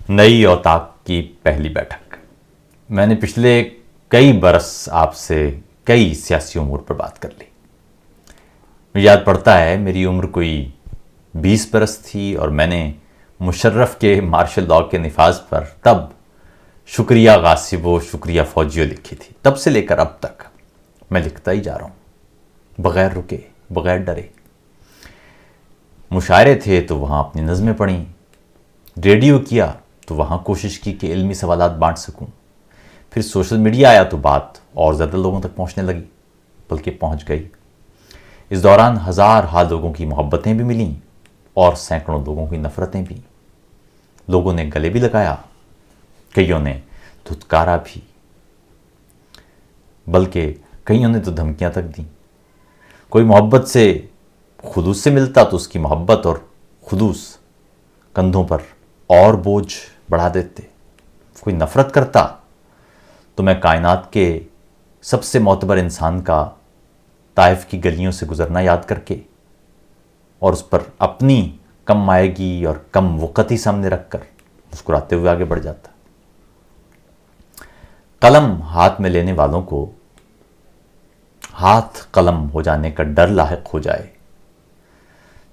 نئی اوتاق کی پہلی بیٹھک۔ میں نے پچھلے کئی برس آپ سے کئی سیاسی امور پر بات کر لی۔ مجھے یاد پڑتا ہے میری عمر کوئی 20 برس تھی اور میں نے مشرف کے مارشل لاء کے نفاذ پر تب شکریہ غاصب و شکریہ فوجیوں لکھی تھی۔ تب سے لے کر اب تک میں لکھتا ہی جا رہا ہوں، بغیر رکے، بغیر ڈرے۔ مشاعرے تھے تو وہاں اپنی نظمیں پڑھیں، ریڈیو کیا تو وہاں کوشش کی کہ علمی سوالات بانٹ سکوں، پھر سوشل میڈیا آیا تو بات اور زیادہ لوگوں تک پہنچنے لگی، بلکہ پہنچ گئی۔ اس دوران ہزارہا لوگوں کی محبتیں بھی ملیں اور سینکڑوں لوگوں کی نفرتیں بھی۔ لوگوں نے گلے بھی لگایا، کئیوں نے دھتکارا بھی، بلکہ کئیوں نے تو دھمکیاں تک دیں۔ کوئی محبت سے خلوص سے ملتا تو اس کی محبت اور خلوص کندھوں پر اور بوجھ بڑھا دیتے۔ کوئی نفرت کرتا تو میں کائنات کے سب سے معتبر انسان کا طائف کی گلیوں سے گزرنا یاد کر کے اور اس پر اپنی کم مائگی اور کم وقتی سامنے رکھ کر مسکراتے ہوئے آگے بڑھ جاتا۔ قلم ہاتھ میں لینے والوں کو ہاتھ قلم ہو جانے کا ڈر لاحق ہو جائے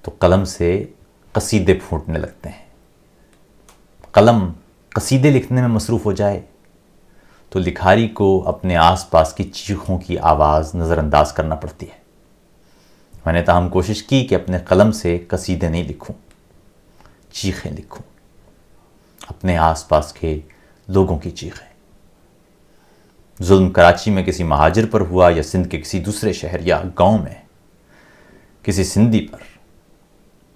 تو قلم سے قصیدے پھوٹنے لگتے ہیں۔ قلم قصیدے لکھنے میں مصروف ہو جائے تو لکھاری کو اپنے آس پاس کی چیخوں کی آواز نظر انداز کرنا پڑتی ہے۔ میں نے تاہم کوشش کی کہ اپنے قلم سے قصیدے نہیں لکھوں، چیخیں لکھوں، اپنے آس پاس کے لوگوں کی چیخیں۔ ظلم کراچی میں کسی مہاجر پر ہوا یا سندھ کے کسی دوسرے شہر یا گاؤں میں کسی سندھی پر،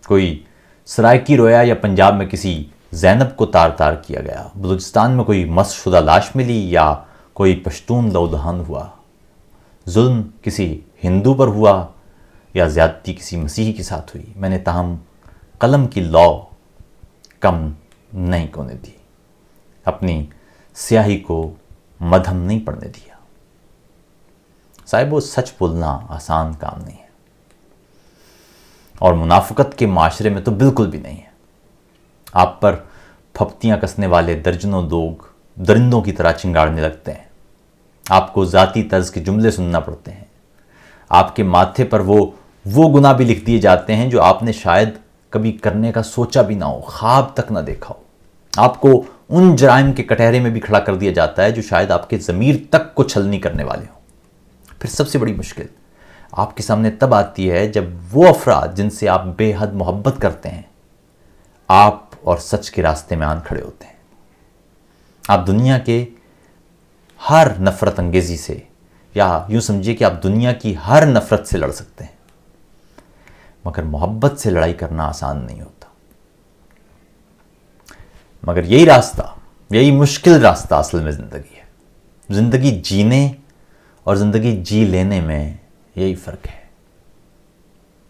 کوئی سرائکی رویا یا پنجاب میں کسی زینب کو تار تار کیا گیا، بلوچستان میں کوئی مس شدہ لاش ملی یا کوئی پشتون لودہان ہوا، ظلم کسی ہندو پر ہوا یا زیادتی کسی مسیحی کے ساتھ ہوئی، میں نے تاہم قلم کی لو کم نہیں ہونے دی، اپنی سیاہی کو مدھم نہیں پڑنے دیا۔ صاحب، سچ بولنا آسان کام نہیں ہے، اور منافقت کے معاشرے میں تو بالکل بھی نہیں ہے۔ آپ پر پھپتیاں کسنے والے درجنوں لوگ درندوں کی طرح چنگاڑنے لگتے ہیں، آپ کو ذاتی طرز کے جملے سننا پڑتے ہیں، آپ کے ماتھے پر وہ گناہ بھی لکھ دیے جاتے ہیں جو آپ نے شاید کبھی کرنے کا سوچا بھی نہ ہو، خواب تک نہ دیکھا ہو۔ آپ کو ان جرائم کے کٹہرے میں بھی کھڑا کر دیا جاتا ہے جو شاید آپ کے ضمیر تک کو چھلنی کرنے والے ہوں۔ پھر سب سے بڑی مشکل آپ کے سامنے تب آتی ہے جب وہ افراد جن سے آپ بے حد محبت کرتے ہیں آپ اور سچ کے راستے میں آن کھڑے ہوتے ہیں۔ آپ دنیا کے ہر نفرت انگیزی سے، یا یوں سمجھیے کہ آپ دنیا کی ہر نفرت سے لڑ سکتے ہیں، مگر محبت سے لڑائی کرنا آسان نہیں ہوتا۔ مگر یہی راستہ، یہی مشکل راستہ اصل میں زندگی ہے۔ زندگی جینے اور زندگی جی لینے میں یہی فرق ہے۔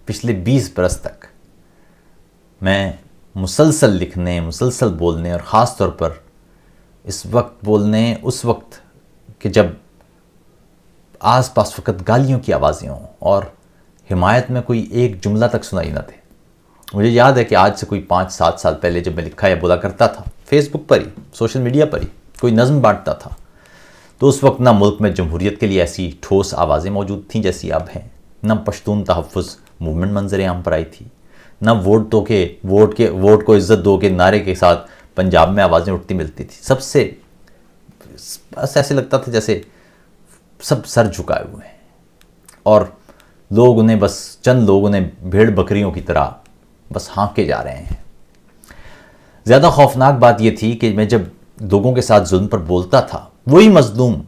پچھلے 20 برس تک میں مسلسل لکھنے، مسلسل بولنے اور خاص طور پر اس وقت بولنے، اس وقت کہ جب آس پاس فقط گالیوں کی آوازیں ہوں اور حمایت میں کوئی ایک جملہ تک سنائی نہ دے۔ مجھے یاد ہے کہ آج سے کوئی 5-7 سال پہلے جب میں لکھا یا بولا کرتا تھا، فیس بک پر ہی، سوشل میڈیا پر ہی کوئی نظم بانٹتا تھا، تو اس وقت نہ ملک میں جمہوریت کے لیے ایسی ٹھوس آوازیں موجود تھیں جیسی اب ہیں، نہ پشتون تحفظ موومنٹ منظر عام پر آئی تھی، نہ ووٹ کو عزت دو کے نعرے کے ساتھ پنجاب میں آوازیں اٹھتی ملتی تھی۔ سب سے بس ایسے لگتا تھا جیسے سب سر جھکائے ہوئے ہیں اور لوگ انہیں بس چند لوگ انہیں بھیڑ بکریوں کی طرح بس ہانکے جا رہے ہیں۔ زیادہ خوفناک بات یہ تھی کہ میں جب لوگوں کے ساتھ ظلم پر بولتا تھا، وہی مظلوم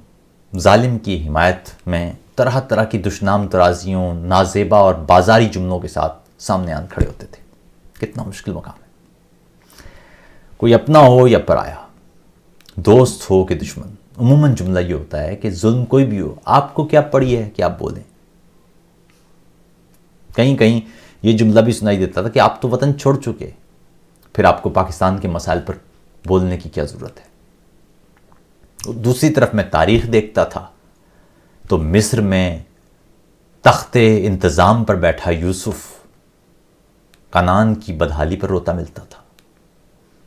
ظالم کی حمایت میں طرح طرح کی دشنام ترازیوں، نازیبا اور بازاری جملوں کے ساتھ سامنے آن کھڑے ہوتے تھے۔ کتنا مشکل مقام ہے۔ کوئی اپنا ہو یا پرایا، دوست ہو کہ دشمن، عموماً جملہ یہ ہوتا ہے کہ ظلم کوئی بھی ہو، آپ کو کیا پڑی ہے کہ آپ بولیں۔ کہیں کہیں یہ جملہ بھی سنائی دیتا تھا کہ آپ تو وطن چھوڑ چکے، پھر آپ کو پاکستان کے مسائل پر بولنے کی کیا ضرورت ہے۔ دوسری طرف میں تاریخ دیکھتا تھا تو مصر میں تخت انتظام پر بیٹھا یوسف کنعان کی بدحالی پر روتا ملتا تھا۔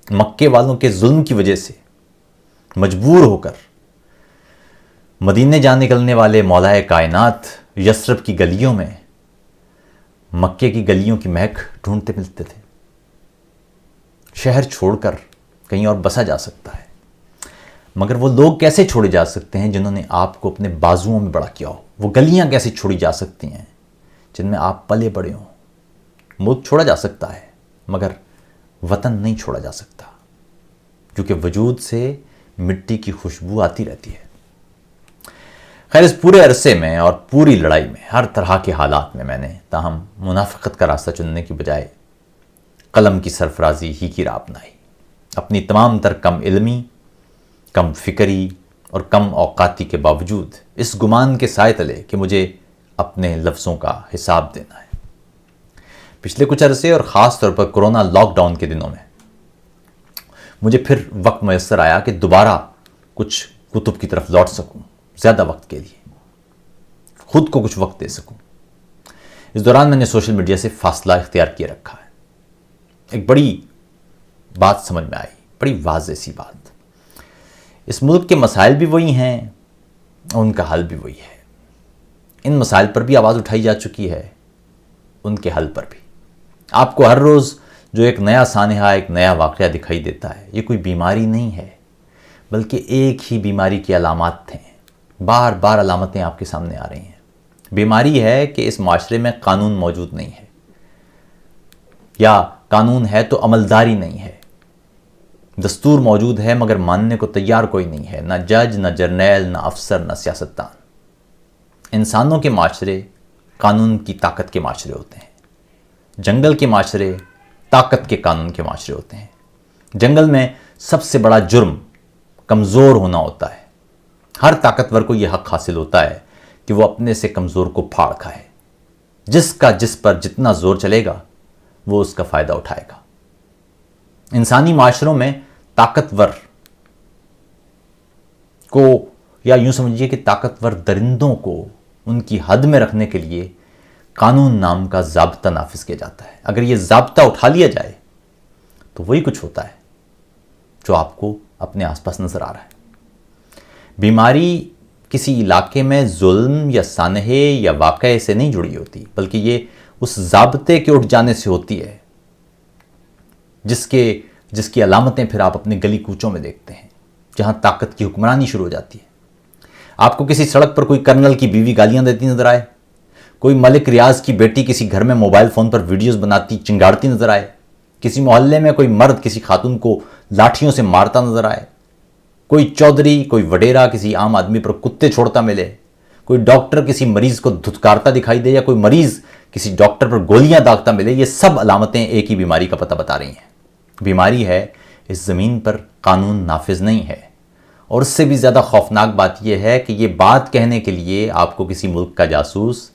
مکے والوں کے ظلم کی وجہ سے مجبور ہو کر مدینے جا نکلنے والے مولا کائنات یثرب کی گلیوں میں مکے کی گلیوں کی مہک ڈھونڈتے ملتے تھے. شہر چھوڑ کر کہیں اور بسا جا سکتا ہے، مگر وہ لوگ کیسے چھوڑے جا سکتے ہیں جنہوں نے آپ کو اپنے بازوؤں میں بڑا کیا ہو؟ وہ گلیاں کیسے چھوڑی جا سکتی ہیں جن میں آپ پلے بڑے ہوں؟ ملک چھوڑا جا سکتا ہے مگر وطن نہیں چھوڑا جا سکتا، کیونکہ وجود سے مٹی کی خوشبو آتی رہتی ہے. خیر، اس پورے عرصے میں اور پوری لڑائی میں ہر طرح کے حالات میں نے تاہم منافقت کا راستہ چننے کی بجائے قلم کی سرفرازی ہی کی راہ اپنائی. اپنی تمام تر کم علمی، کم فکری اور کم اوقاتی کے باوجود اس گمان کے سائے تلے کہ مجھے اپنے لفظوں کا حساب دینا ہے. پچھلے کچھ عرصے اور خاص طور پر کورونا لاک ڈاؤن کے دنوں میں مجھے پھر وقت میسر آیا کہ دوبارہ کچھ کتب کی طرف لوٹ سکوں، زیادہ وقت کے لیے خود کو کچھ وقت دے سکوں. اس دوران میں نے سوشل میڈیا سے فاصلہ اختیار کیے رکھا ہے. ایک بڑی بات سمجھ میں آئی، بڑی واضح سی بات. اس ملک کے مسائل بھی وہی ہیں اور ان کا حل بھی وہی ہے. ان مسائل پر بھی آواز اٹھائی جا چکی ہے، ان کے حل پر بھی. آپ کو ہر روز جو ایک نیا سانحہ، ایک نیا واقعہ دکھائی دیتا ہے، یہ کوئی بیماری نہیں ہے بلکہ ایک ہی بیماری کی علامات ہیں. بار بار علامتیں آپ کے سامنے آ رہی ہیں. بیماری ہے کہ اس معاشرے میں قانون موجود نہیں ہے، یا قانون ہے تو عملداری نہیں ہے. دستور موجود ہے مگر ماننے کو تیار کوئی نہیں ہے، نہ جج، نہ جرنیل، نہ افسر، نہ سیاستدان. انسانوں کے معاشرے قانون کی طاقت کے معاشرے ہوتے ہیں. جنگل کے معاشرے طاقت کے قانون کے معاشرے ہوتے ہیں. جنگل میں سب سے بڑا جرم کمزور ہونا ہوتا ہے. ہر طاقتور کو یہ حق حاصل ہوتا ہے کہ وہ اپنے سے کمزور کو پھاڑ کھائے. جس کا جس پر جتنا زور چلے گا وہ اس کا فائدہ اٹھائے گا. انسانی معاشروں میں طاقتور کو، یا یوں سمجھیے کہ طاقتور درندوں کو ان کی حد میں رکھنے کے لیے قانون نام کا ضابطہ نافذ کیا جاتا ہے. اگر یہ ضابطہ اٹھا لیا جائے تو وہی کچھ ہوتا ہے جو آپ کو اپنے آس پاس نظر آ رہا ہے. بیماری کسی علاقے میں ظلم یا سانحے یا واقعے سے نہیں جڑی ہوتی، بلکہ یہ اس ضابطے کے اٹھ جانے سے ہوتی ہے جس کی علامتیں پھر آپ اپنے گلی کوچوں میں دیکھتے ہیں، جہاں طاقت کی حکمرانی شروع ہو جاتی ہے. آپ کو کسی سڑک پر کوئی کرنل کی بیوی گالیاں دیتی نظر آئے، کوئی ملک ریاض کی بیٹی کسی گھر میں موبائل فون پر ویڈیوز بناتی چنگاڑتی نظر آئے، کسی محلے میں کوئی مرد کسی خاتون کو لاٹھیوں سے مارتا نظر آئے، کوئی چودھری، کوئی وڈیرا کسی عام آدمی پر کتے چھوڑتا ملے، کوئی ڈاکٹر کسی مریض کو دھتکارتا دکھائی دے، یا کوئی مریض کسی ڈاکٹر پر گولیاں داغتا ملے، یہ سب علامتیں ایک ہی بیماری کا پتہ بتا رہی ہیں. بیماری ہے اس زمین پر قانون نافذ نہیں ہے. اور اس سے بھی زیادہ خوفناک بات یہ ہے کہ یہ بات کہنے کے لیے آپ کو کسی ملک کا جاسوس،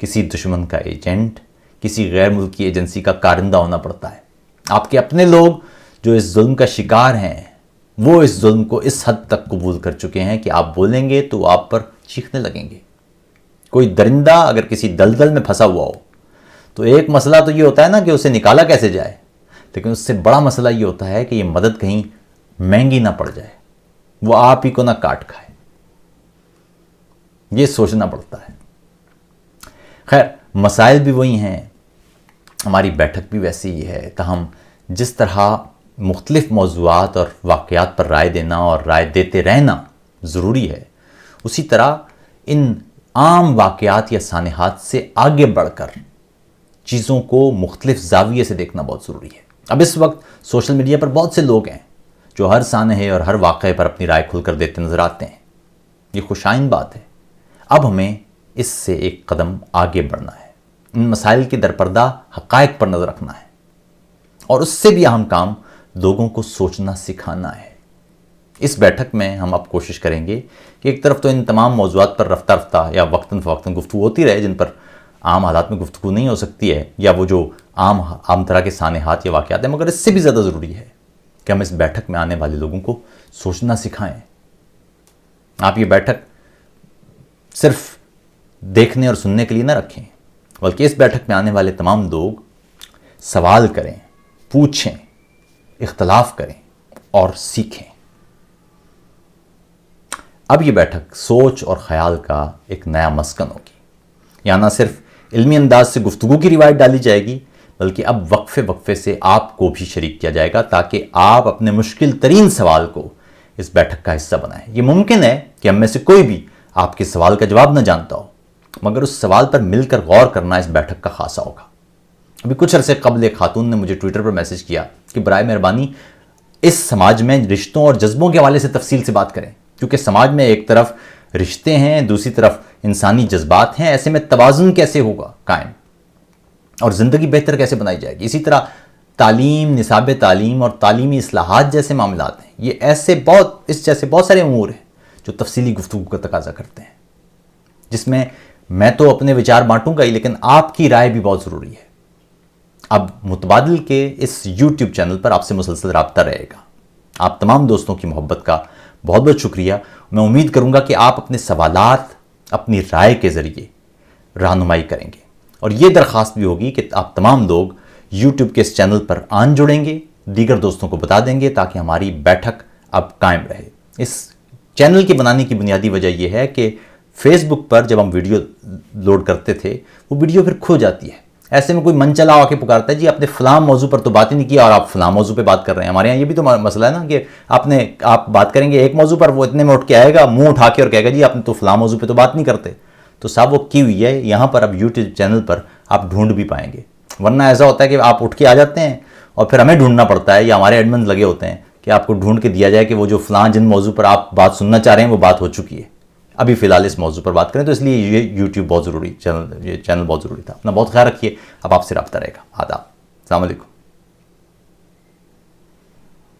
کسی دشمن کا ایجنٹ، کسی غیر ملکی ایجنسی کا کارندہ ہونا پڑتا ہے. آپ کے اپنے لوگ جو اس ظلم کا شکار ہیں، وہ اس ظلم کو اس حد تک قبول کر چکے ہیں کہ آپ بولیں گے تو آپ پر چیخنے لگیں گے. کوئی درندہ اگر کسی دلدل میں پھنسا ہوا ہو تو ایک مسئلہ تو یہ ہوتا ہے نا کہ اسے نکالا کیسے جائے، لیکن اس سے بڑا مسئلہ یہ ہوتا ہے کہ یہ مدد کہیں مہنگی نہ پڑ جائے، وہ آپ ہی کو نہ کاٹ کھائے. یہ سوچنا پڑتا ہے. خیر، مسائل بھی وہی ہیں، ہماری بیٹھک بھی ویسی ہی ہے. تاہم جس طرح مختلف موضوعات اور واقعات پر رائے دینا اور رائے دیتے رہنا ضروری ہے، اسی طرح ان عام واقعات یا سانحات سے آگے بڑھ کر چیزوں کو مختلف زاویے سے دیکھنا بہت ضروری ہے. اب اس وقت سوشل میڈیا پر بہت سے لوگ ہیں جو ہر سانحے اور ہر واقعے پر اپنی رائے کھل کر دیتے نظر آتے ہیں. یہ خوشائن بات ہے. اب ہمیں اس سے ایک قدم آگے بڑھنا ہے، ان مسائل کے درپردہ حقائق پر نظر رکھنا ہے، اور اس سے بھی اہم کام لوگوں کو سوچنا سکھانا ہے. اس بیٹھک میں ہم اب کوشش کریں گے کہ ایک طرف تو ان تمام موضوعات پر رفتہ رفتہ یا وقتاً فوقتاً گفتگو ہوتی رہے جن پر عام حالات میں گفتگو نہیں ہو سکتی ہے، یا وہ جو عام طرح کے سانحات یا واقعات ہیں، مگر اس سے بھی زیادہ ضروری ہے کہ ہم اس بیٹھک میں آنے والے لوگوں کو سوچنا سکھائیں. آپ یہ بیٹھک صرف دیکھنے اور سننے کے لیے نہ رکھیں، بلکہ اس بیٹھک میں آنے والے تمام لوگ سوال کریں، پوچھیں، اختلاف کریں اور سیکھیں۔ اب یہ بیٹھک سوچ اور خیال کا ایک نیا مسکن ہوگی۔ یہاں نہ صرف علمی انداز سے گفتگو کی روایت ڈالی جائے گی، بلکہ اب وقفے وقفے سے آپ کو بھی شریک کیا جائے گا تاکہ آپ اپنے مشکل ترین سوال کو اس بیٹھک کا حصہ بنائیں۔ یہ ممکن ہے کہ ہم میں سے کوئی بھی آپ کے سوال کا جواب نہ جانتا ہو، مگر اس سوال پر مل کر غور کرنا اس بیٹھک کا خاصہ ہوگا۔ ابھی کچھ عرصے قبل ایک خاتون نے مجھے ٹویٹر پر میسج کیا کہ برائے مہربانی اس سماج میں رشتوں اور جذبوں کے حوالے سے تفصیل سے بات کریں، کیونکہ سماج میں ایک طرف رشتے ہیں، دوسری طرف انسانی جذبات ہیں، ایسے میں توازن کیسے ہوگا قائم اور زندگی بہتر کیسے بنائی جائے گی۔ اسی طرح تعلیم، نصاب تعلیم اور تعلیمی اصلاحات جیسے معاملات ہیں، یہ اس جیسے بہت سارے امور ہیں جو تفصیلی گفتگو کا تقاضا کرتے ہیں، جس میں میں تو اپنے وچار بانٹوں گا ہی، لیکن آپ کی رائے بھی بہت ضروری ہے۔ اب متبادل کے اس یوٹیوب چینل پر آپ سے مسلسل رابطہ رہے گا۔ آپ تمام دوستوں کی محبت کا بہت بہت شکریہ۔ میں امید کروں گا کہ آپ اپنے سوالات اپنی رائے کے ذریعے رہنمائی کریں گے، اور یہ درخواست بھی ہوگی کہ آپ تمام لوگ یوٹیوب کے اس چینل پر آن جڑیں گے، دیگر دوستوں کو بتا دیں گے تاکہ ہماری بیٹھک اب قائم رہے۔ اس چینل کے بنانے کی بنیادی وجہ یہ ہے کہ فیس بک پر جب ہم ویڈیو لوڈ کرتے تھے وہ ویڈیو پھر کھو جاتی ہے، ایسے میں کوئی من چلا آ کے پکارتا ہے جی آپ نے فلاں موضوع پر تو بات ہی نہیں کیا اور آپ فلاں موضوع پہ بات کر رہے ہیں۔ ہمارے یہاں یہ بھی تو مسئلہ ہے نا کہ آپ بات کریں گے ایک موضوع پر، وہ اتنے میں اٹھ کے آئے گا منہ اٹھا کے اور کہے گا جی آپ نے تو فلاں موضوع پہ تو بات نہیں کرتے۔ تو صاحب وہ کی ہوئی ہے یہاں پر، اب یوٹیوب چینل پر آپ ڈھونڈ بھی پائیں گے، ورنہ ایسا ہوتا ہے کہ آپ اٹھ کے آ جاتے ہیں اور پھر ہمیں ڈھونڈنا پڑتا ہے یا ہمارے ایڈمنز لگے ہوتے ہیں کہ آپ کو ڈھونڈ کے دیا جائے کہ وہ جو فلاں جن موضوع پر آپ بات سننا چاہ رہے ہیں وہ بات ہو چکی ہے، ابھی فی الحال اس موضوع پر بات کریں۔ تو اس لیے یہ یوٹیوب بہت ضروری یہ چینل بہت ضروری تھا۔ اپنا بہت خیال رکھیے، اب آپ سے رابطہ رہے گا۔ آداب، السلام علیکم۔